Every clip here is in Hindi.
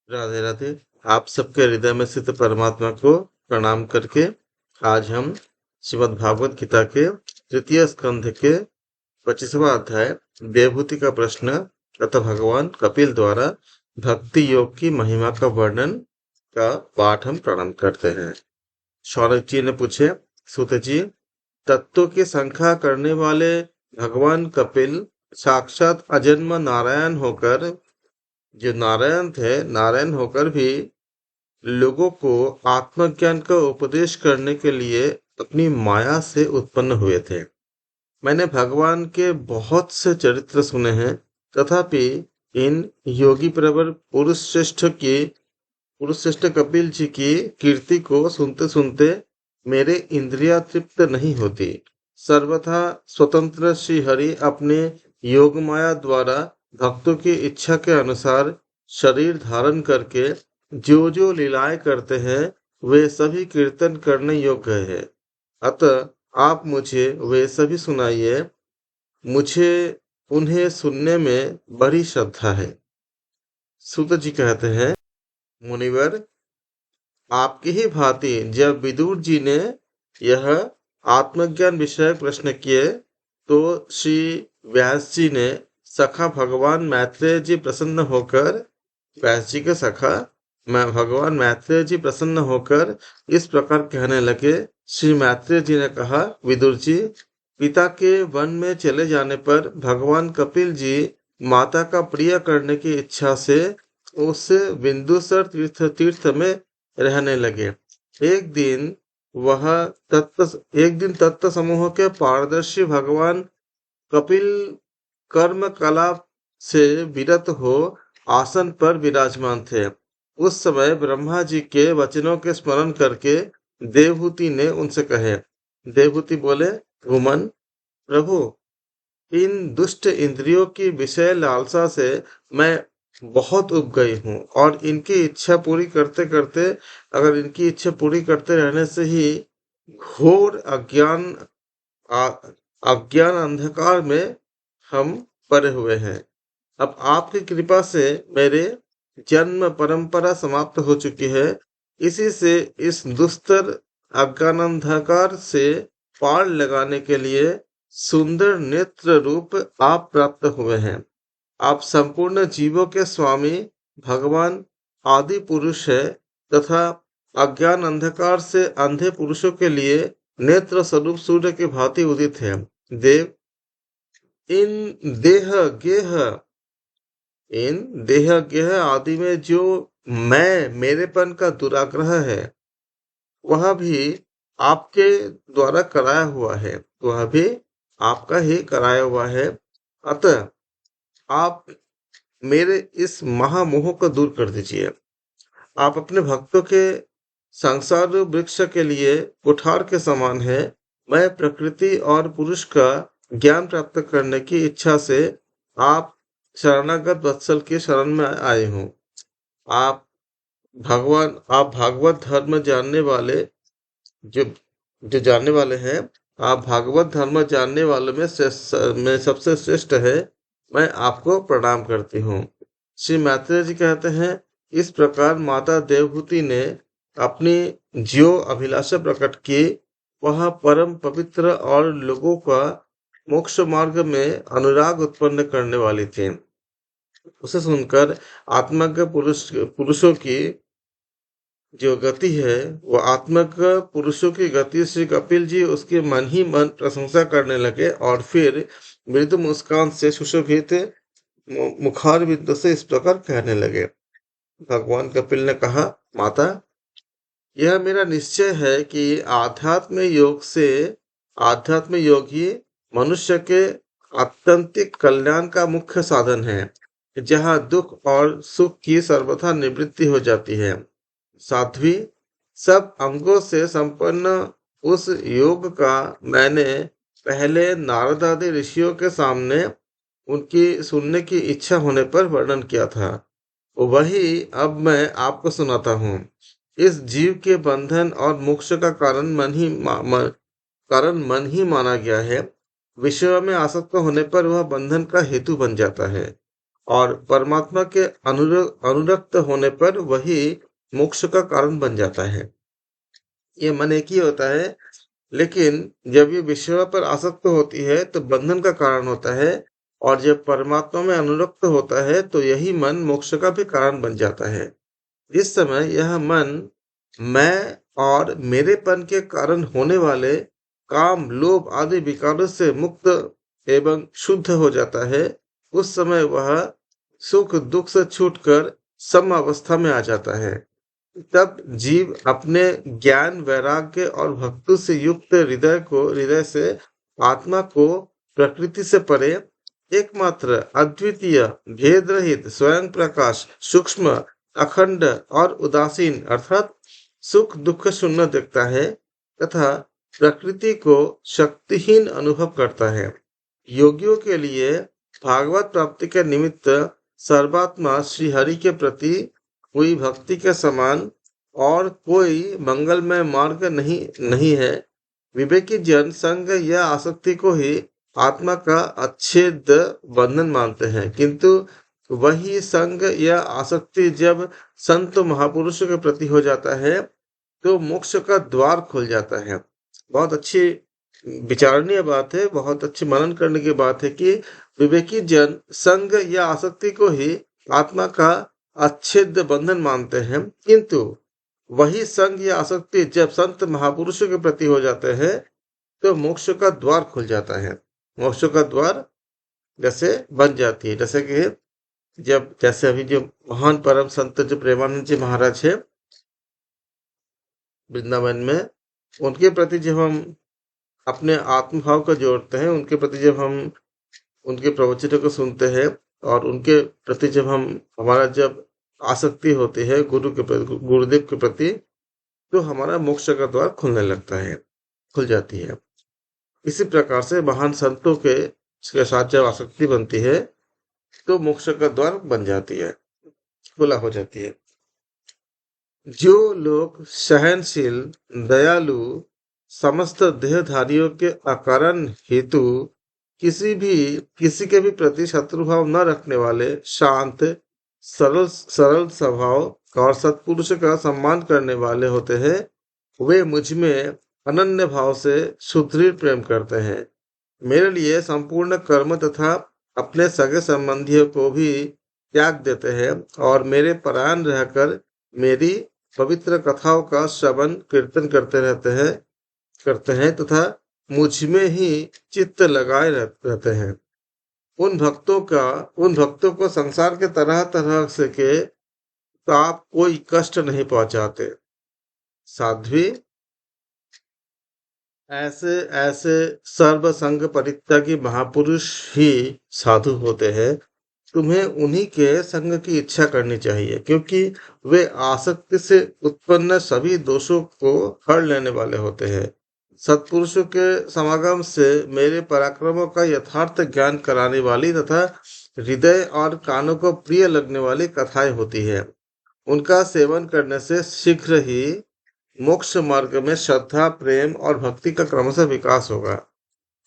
राधे राधे। आप सबके हृदय में स्थित परमात्मा को प्रणाम करके आज हम श्रीमद् भागवत गीता के तृतीय स्कंध के 25वां अध्याय देवहूति का प्रश्न तथा भगवान कपिल द्वारा भक्ति योग की महिमा का वर्णन का पाठ हम प्रारंभ करते हैं। शौनक जी ने पूछे, सूत जी, तत्वों की संख्या करने वाले भगवान कपिल साक्षात अजन्म नारायण होकर जो नारायण थे, नारायण होकर भी लोगों को आत्मज्ञान का उपदेश करने के लिए अपनी माया से उत्पन्न हुए थे। मैंने भगवान के बहुत से चरित्र सुने हैं, तथापि इन योगी प्रवर पुरुष श्रेष्ठ कपिल जी की कीर्ति को सुनते सुनते मेरे इंद्रियां तृप्त नहीं होती। सर्वथा स्वतंत्र श्री हरि अपने योग माया द्वारा भक्तों की इच्छा के अनुसार शरीर धारण करके जो जो लीलाएं करते हैं वे सभी कीर्तन करने योग्य है। अतः आप मुझे वे सभी सुनाइए, मुझे उन्हें सुनने में बड़ी श्रद्धा है। सूत जी कहते हैं, मुनिवर, आपकी ही भांति जब विदुर जी ने यह आत्मज्ञान विषय प्रश्न किए तो श्री व्यास जी ने सखा भगवान मैत्रेय जी प्रसन्न होकर व्यास जी के सखा भगवान मैत्रेय जी प्रसन्न होकर इस प्रकार कहने लगे। श्री मैत्रेय जी ने कहा, विदुर जी, पिता के वन में चले जाने पर भगवान कपिल जी माता का प्रिय करने की इच्छा से उस बिंदुसर तीर्थ में रहने लगे। एक दिन तत्व समूह के पारदर्शी भगवान कपिल कर्म कला से विरत हो आसन पर विराजमान थे। उस समय ब्रह्मा जी के वचनों के स्मरण करके देवहूति ने उनसे कहे। देवहूति बोले, गुमन प्रभु, इन दुष्ट इंद्रियों की विषय लालसा से मैं बहुत उब गई हूँ और इनकी इच्छा पूरी करते करते इनकी इच्छा पूरी करते रहने से ही घोर अज्ञान अंधकार में हम पड़े हुए हैं। अब आपकी कृपा से मेरे जन्म परंपरा समाप्त हो चुकी है। इसी से इस दुस्तर अज्ञान अंधकार से पार लगाने के लिए सुंदर नेत्र रूप आप प्राप्त हुए हैं। आप संपूर्ण जीवों के स्वामी भगवान आदि पुरुष है तथा अज्ञान अंधकार से अंधे पुरुषों के लिए नेत्र स्वरूप सूर्य की भांति उदित है। देव, इन देह गेह आदि में जो मेरेपन का दुराग्रह है वह भी आपके द्वारा कराया हुआ है, वह भी आपका ही कराया हुआ है। अतः आप मेरे इस महामोह को दूर कर दीजिए। आप अपने भक्तों के संसार वृक्ष के लिए कुठार के समान है। मैं प्रकृति और पुरुष का ज्ञान प्राप्त करने की इच्छा से आप शरणागत वत्सल के शरण में आए हूँ। आप भागवत धर्म जानने वाले जो जो जानने वाले हैं, आप भागवत धर्म जानने वालों में सबसे श्रेष्ठ है। मैं आपको प्रणाम करती हूँ। श्री मैत्रेय जी कहते हैं, इस प्रकार माता देवहूति ने अपनी जो अभिलाषा प्रकट की वह परम पवित्र और लोगों का मोक्ष मार्ग में अनुराग उत्पन्न करने वाली थी। उसे सुनकर आत्मज्ञ पुरुषों की जो गति है वो आत्मज्ञ पुरुषों की गति श्री कपिल जी उसके मन ही मन प्रशंसा करने लगे और फिर मृदु मुस्कान से सुशोभित मुखार बिंदु से इस प्रकार कहने लगे। भगवान कपिल ने कहा, माता, यह मेरा निश्चय है कि आध्यात्म योग ही मनुष्य के आत्यंतिक कल्याण का मुख्य साधन है, जहाँ दुख और सुख की सर्वथा निवृत्ति हो जाती है। साध्वी, सब अंगों से संपन्न उस योग का मैंने पहले नारद आदि ऋषियों के सामने उनकी सुनने की इच्छा होने पर वर्णन किया था, वही अब मैं आपको सुनाता हूँ। इस जीव के बंधन और मोक्ष का कारण मन ही माना गया है। विषय में आसक्त होने पर वह बंधन का हेतु बन जाता है। और परमात्मा के अनुरक्त होने पर वही मोक्ष का कारण बन जाता है। ये मन एक ही होता है, लेकिन जब ये विषयों पर आसक्त होती है तो बंधन का कारण होता है, और जब परमात्मा में अनुरक्त होता है तो यही मन मोक्ष का भी कारण बन जाता है। इस समय यह मन मैं और मेरेपन के कारण होने वाले काम, लोभ आदि विकारों से मुक्त एवं शुद्ध हो जाता है। उस समय वह सुख दुख से छूटकर सम अवस्था में आ जाता है। तब जीव अपने ज्ञान, वैराग्य और भक्ति से युक्त हृदय से आत्मा को प्रकृति से परे एकमात्र अद्वितीय भेद रहित स्वयं प्रकाश, सूक्ष्म, अखंड और उदासीन अर्थात सुख दुख शून्य देखता है तथा प्रकृति को शक्तिहीन अनुभव करता है। योगियों के लिए भागवत प्राप्ति के निमित्त सर्वात्मा श्री हरि के प्रति हुई भक्ति के समान और कोई मंगलमय मार्ग नहीं है। विवेकी जन संग या आसक्ति को ही आत्मा का अच्छेद बंधन मानते हैं, किंतु वही संग या आसक्ति जब संत महापुरुषों के प्रति हो जाता है तो मोक्ष का द्वार खुल जाता है। बहुत अच्छी विचारणीय बात है, बहुत अच्छी मनन करने की बात है कि विवेकी जन संग या आसक्ति को ही आत्मा का अच्छेद बंधन मानते हैं, किंतु वही संग या आसक्ति जब संत महापुरुषों के प्रति हो जाते हैं तो मोक्ष का द्वार खुल जाता है। मोक्ष का द्वार जैसे बन जाती है, जैसे अभी जो महान परम संत जो प्रेमानंद जी महाराज है वृंदावन में, उनके प्रति जब हम अपने आत्मभाव को जोड़ते हैं, उनके प्रति जब हम उनके प्रवचनों को सुनते हैं और उनके प्रति जब हमारा जब आसक्ति होती है गुरुदेव के प्रति, तो हमारा मोक्ष का द्वार खुलने लगता है, खुल जाती है। इसी प्रकार से महान संतों के साथ जब आसक्ति बनती है तो मोक्ष का द्वार बन जाती है, खुला हो जाती है। जो लोग सहनशील, दयालु, समस्त देहधारियों के अकारण हेतु किसी के भी प्रति शत्रुभाव न रखने वाले, शांत, सरल स्वभाव और सत्पुरुष का सम्मान करने वाले होते हैं, वे मुझ में अनन्य भाव से सुदृढ़ प्रेम करते हैं। मेरे लिए संपूर्ण कर्म तथा अपने सगे संबंधियों को भी त्याग देते हैं और मेरे परायण रहकर मेरी पवित्र कथाओं का श्रवण कीर्तन करते हैं तथा मुझ में ही चित्त लगाए रहते हैं। उन भक्तों को संसार के तरह तरह से के ताप कोई कष्ट नहीं पहुंचाते। साध्वी, ऐसे ऐसे सर्व संग परित्यागी महापुरुष ही साधु होते हैं। तुम्हें उन्हीं के संग की इच्छा करनी चाहिए, क्योंकि वे आसक्ति से उत्पन्न सभी दोषों को हर लेने वाले होते हैं। सत्पुरुषों के समागम से मेरे पराक्रमों का यथार्थ ज्ञान कराने वाली तथा हृदय और कानों को प्रिय लगने वाली कथाएं होती है। उनका सेवन करने से शीघ्र ही मोक्ष मार्ग में श्रद्धा, प्रेम और भक्ति का क्रमशः विकास होगा।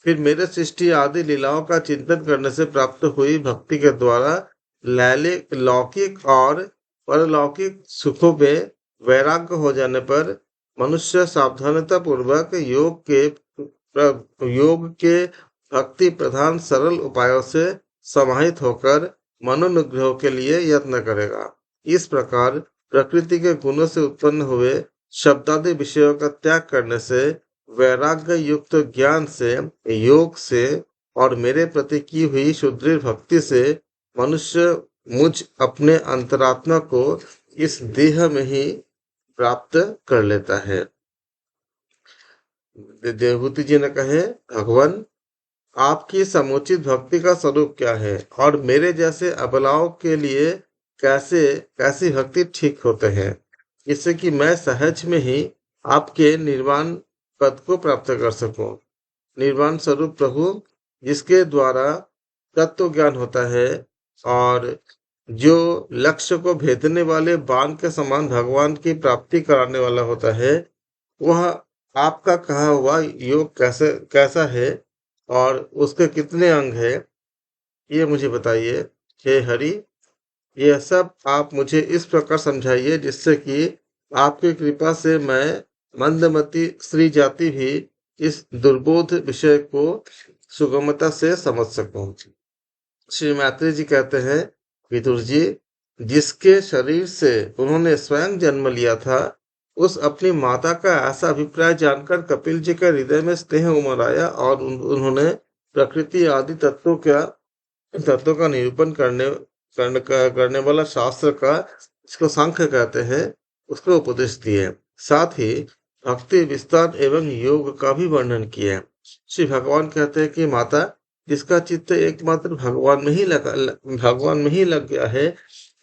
फिर मेरे सृष्टि आदि लीलाओं का चिंतन करने से प्राप्त हुई भक्ति के द्वारा लौकिक और परलौकिक सुखों में वैराग्य हो जाने पर मनुष्य सावधानता पूर्वक योग के भक्ति प्रधान सरल उपायों से समाहित होकर मनोनुग्रह के लिए यत्न करेगा। इस प्रकार प्रकृति के गुणों से उत्पन्न हुए शब्दादि विषयों का त्याग करने से, वैराग्य युक्त ज्ञान से, योग से और मेरे प्रति की हुई सुदृढ़ भक्ति से मनुष्य मुझ अपने अंतरात्मा को इस देह में ही प्राप्त कर लेता है। देवहूति जी ने कहे, भगवान, आपकी समुचित भक्ति का स्वरूप क्या है और मेरे जैसे अबलाओं के लिए कैसी भक्ति ठीक होते हैं, जिससे कि मैं सहज में ही आपके निर्वाण पद को प्राप्त कर सकूं। निर्वाण स्वरूप प्रभु, जिसके द्वारा तत्व ज्ञान होता है और जो लक्ष्य को भेदने वाले बाण के समान भगवान की प्राप्ति कराने वाला होता है, वह आपका कहा हुआ योग कैसा है और उसके कितने अंग है, ये मुझे बताइए। हे हरि, यह सब आप मुझे इस प्रकार समझाइए जिससे कि आपकी कृपा से मैं मंदमती स्त्री जाति भी इस दुर्बोध विषय को सुगमता से समझ सकूं। श्री मैत्री जी कहते हैं, विदुर जी, जिसके शरीर से उन्होंने स्वयं जन्म लिया था, उस अपनी माता का ऐसा अभिप्राय जानकर कपिल जी के हृदय में स्नेह उमड़ आया और उन्होंने प्रकृति आदि तत्वों का निरूपण करने वाला शास्त्र का, जिसको सांख्य कहते हैं, उसको उपदेश दिए। साथ ही भक्ति विस्तार एवं योग का भी वर्णन किया। श्री भगवान कहते हैं कि माता, जिसका चित्त एकमात्र भगवान में ही लग गया है,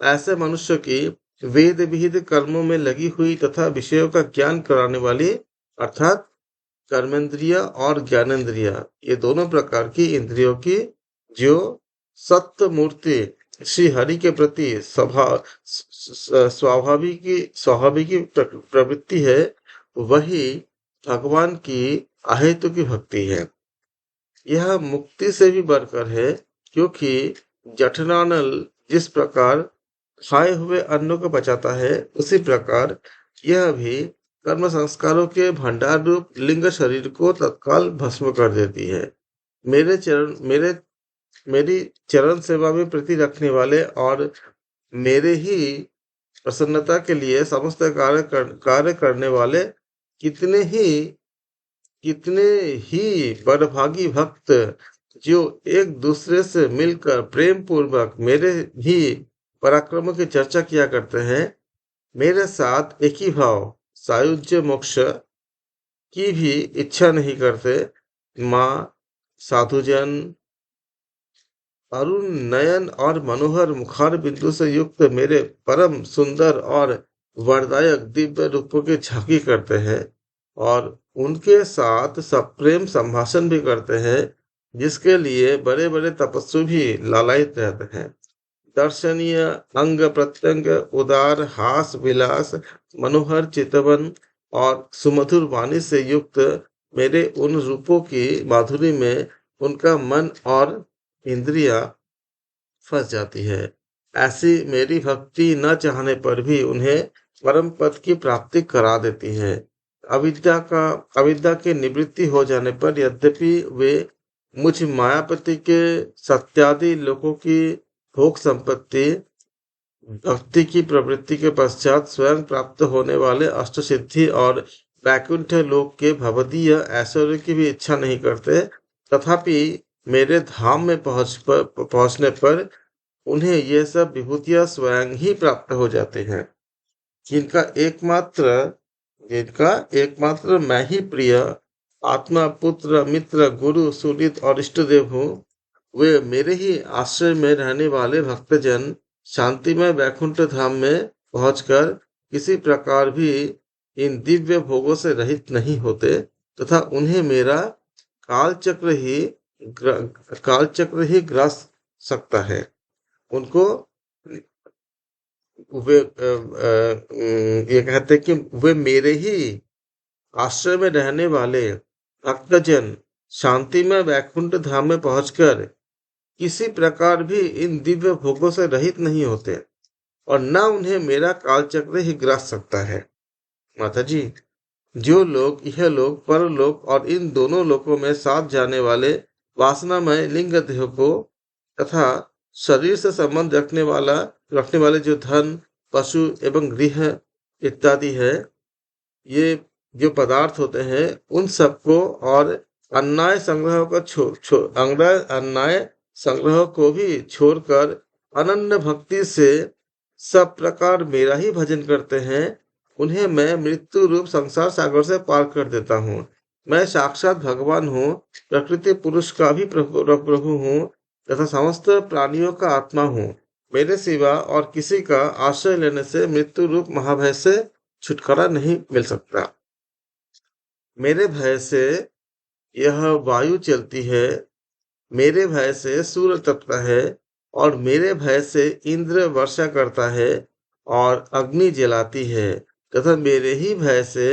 ऐसे मनुष्य की वेद विहित कर्मों में लगी हुई तथा विषयों का ज्ञान कराने वाली अर्थात कर्मेंद्रिय और ज्ञानेंद्रिय, ये दोनों प्रकार की इंद्रियों की जो सत्य मूर्ति श्री हरि के प्रति स्वाभाविक प्रवृत्ति है, वही भगवान की अहेतु की भक्ति है। यह मुक्ति से भी बढ़कर है, क्योंकि जठरानल जिस प्रकार खाए हुए अन्नों को बचाता है, उसी प्रकार यह भी कर्म संस्कारों के भंडार रूप लिंग शरीर को तत्काल भस्म कर देती है। मेरी चरण सेवा में प्रति रखने वाले और मेरे ही प्रसन्नता के लिए समस्त कार्य करने वाले कितने ही बड़भागी भक्त, जो एक दूसरे से मिलकर प्रेम पूर्वक मेरे ही पराक्रम की चर्चा किया करते हैं, मेरे साथ एक ही भाव सायुज्य मोक्ष की भी इच्छा नहीं करते। माँ, साधुजन, अरुण नयन और मनोहर मुखार बिंदु से युक्त मेरे परम सुंदर और वरदायक दिव्य रूपों की झांकी करते हैं और उनके साथ सप्रेम संभाषण भी करते हैं, जिसके लिए बड़े बड़े तपस्वी भी लालायित रहते हैं। दर्शनीय अंग प्रत्यंग, उदार हास विलास, मनोहर चितवन और सुमधुर वाणी से युक्त मेरे उन रूपों की माधुरी में उनका मन और इंद्रियां फंस जाती है। ऐसी मेरी भक्ति न चाहने पर भी उन्हें परम पद की प्राप्ति करा देती है। अविद्या की निवृत्ति हो जाने पर यद्यपि वे मुझ मायापति के सत्यादि लोकों की भोग संपत्ति भक्ति की प्रवृत्ति के पश्चात स्वयं प्राप्त होने वाले अष्ट सिद्धि और वैकुंठ लोक के भवदीय ऐश्वर्य की भी इच्छा नहीं करते, तथापि मेरे धाम में पहुंचने पर उन्हें ये सब विभूतियां स्वयं ही प्राप्त हो जाते हैं। जिनका एकमात्र मैं ही प्रिय आत्मा, पुत्र, मित्र, गुरु, सुहृद और इष्ट देव हूँ, वे मेरे ही आश्रय में रहने वाले भक्तजन शांतिमय वैकुंठ धाम में पहुंचकर किसी प्रकार भी इन दिव्य भोगों से रहित नहीं होते, तथा उन्हें मेरा कालचक्र ही ग्रास सकता है। उनको वे ये कहते कि वे मेरे ही आश्रय में रहने वाले भक्तजन शांति में वैकुंठ धाम में पहुंचकर किसी प्रकार भी इन दिव्य भोगों से रहित नहीं होते और न उन्हें मेरा कालचक्र ही ग्रास सकता है। माता जी, जो लोग यह लोक परलोक और इन दोनों लोकों में साथ जाने वाले वासनामय लिंग देह को तथा शरीर से संबंध रखने वाले जो धन, पशु एवं गृह इत्यादि है, ये जो पदार्थ होते हैं, उन सबको और अन्याय संग्रह को भी छोड़कर अनन्य भक्ति से सब प्रकार मेरा ही भजन करते हैं, उन्हें मैं मृत्यु रूप संसार सागर से पार कर देता हूँ। मैं साक्षात भगवान हूँ, प्रकृति पुरुष का भी प्रभु हूँ तथा समस्त प्राणियों का आत्मा हूँ। मेरे सिवा और किसी का आश्रय लेने से मृत्यु रूप महाभय से छुटकारा नहीं मिल सकता। मेरे भय से यह वायु चलती है, मेरे भय से सूर्य तपता है और मेरे भय से इंद्र वर्षा करता है और अग्नि जलाती है, तथा मेरे ही भय से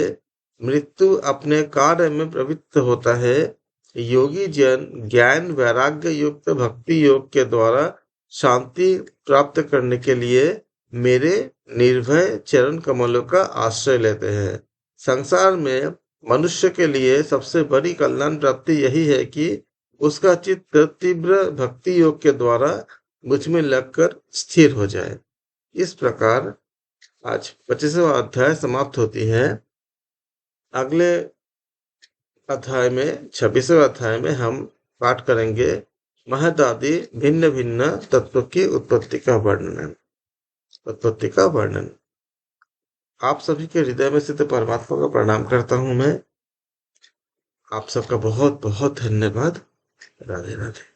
मृत्यु अपने कार्य में प्रवृत्त होता है। योगी जन ज्ञान वैराग्य युक्त भक्ति योग के द्वारा शांति प्राप्त करने के लिए मेरे निर्भय चरण कमलों का आश्रय लेते हैं। संसार में मनुष्य के लिए सबसे बड़ी कल्याण प्राप्ति यही है कि उसका चित्त तीव्र भक्ति योग के द्वारा मुझ में लगकर स्थिर हो जाए। इस प्रकार आज 25वां अध्याय समाप्त होती है। अगले अध्याय में 26वें अध्याय में हम पाठ करेंगे महदादि भिन्न भिन्न तत्व की उत्पत्ति का वर्णन। आप सभी के हृदय में स्थित परमात्मा का प्रणाम करता हूं मैं। आप सबका बहुत बहुत धन्यवाद। राधे राधे।